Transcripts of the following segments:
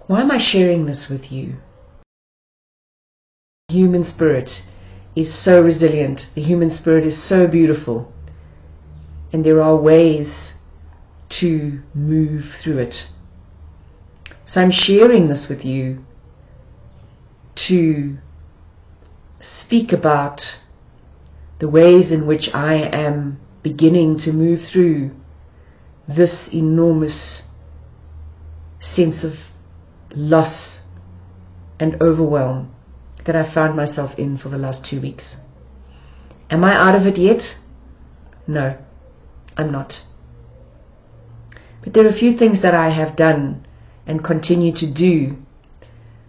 Why am I sharing this with you? The human spirit is so resilient. The human spirit is so beautiful. And there are ways to move through it. So I'm sharing this with you to speak about the ways in which I am beginning to move through this enormous sense of loss and overwhelm that I found myself in for the last 2 weeks. Am I out of it yet? No, I'm not. But there are a few things that I have done and continue to do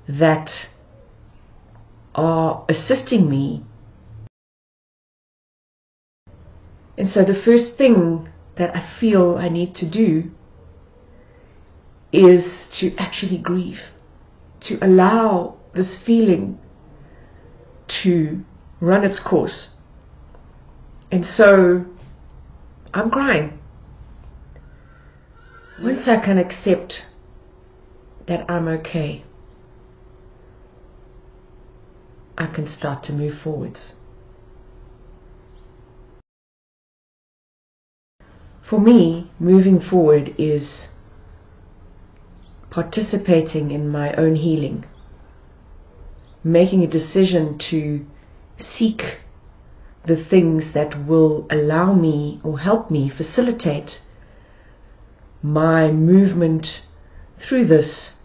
that are assisting me. And so the first thing that I feel I need to do is to actually grieve, to allow this feeling to run its course. And so I'm crying. Once I can accept that I'm okay, I can start to move forwards. For me, moving forward is participating in my own healing, making a decision to seek the things that will allow me or help me facilitate my movement through this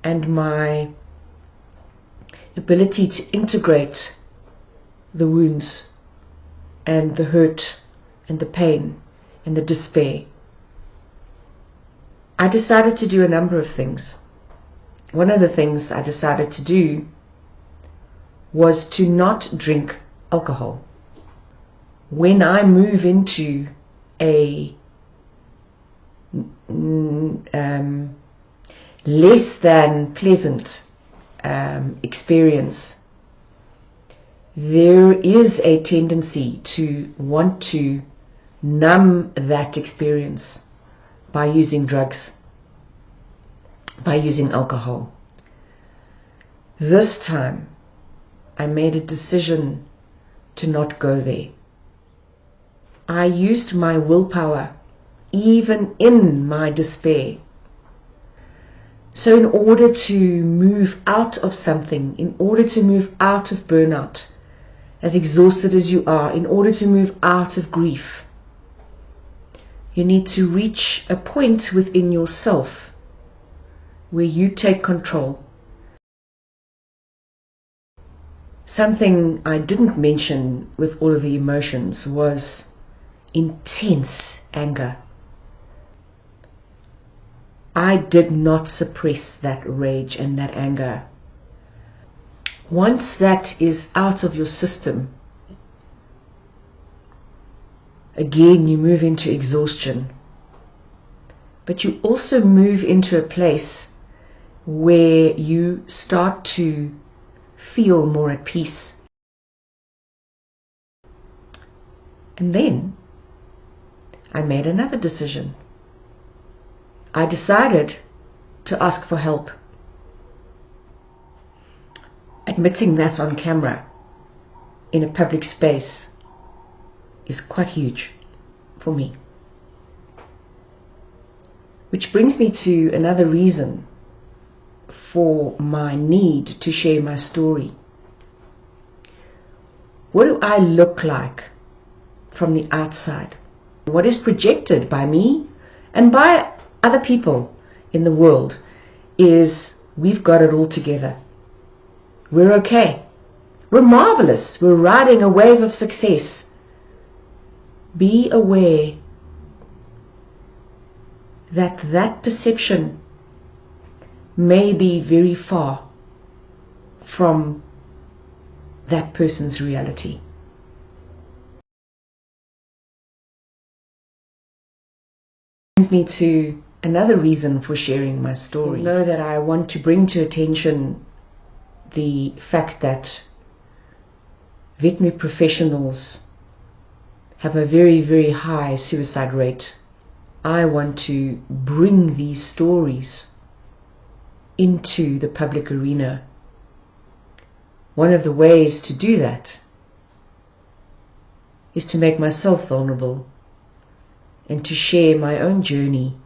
and my ability to integrate the wounds and the hurt and the pain and the despair. I decided to do a number of things. One of the things I decided to do was to not drink alcohol. When I move into a less than pleasant experience, there is a tendency to want to numb that experience by using drugs, by using alcohol. This time, I made a decision to not go there. I used my willpower, even in my despair. So in order to move out of something, in order to move out of burnout, as exhausted as you are, in order to move out of grief, you need to reach a point within yourself where you take control. Something I didn't mention with all of the emotions was intense anger. I did not suppress that rage and that anger. Once that is out of your system, again you move into exhaustion. But you also move into a place where you start to feel more at peace. And then I made another decision. I decided to ask for help. Admitting that on camera in a public space is quite huge for me. Which brings me to another reason for my need to share my story. What do I look like from the outside? What is projected by me and by other people in the world is we've got it all together. We're okay. We're marvelous. We're riding a wave of success. Be aware that that perception may be very far from that person's reality. Brings me to another reason for sharing my story. You know that I want to bring to attention the fact that veterinary professionals have a very, very high suicide rate. I want to bring these stories into the public arena. One of the ways to do that is to make myself vulnerable and to share my own journey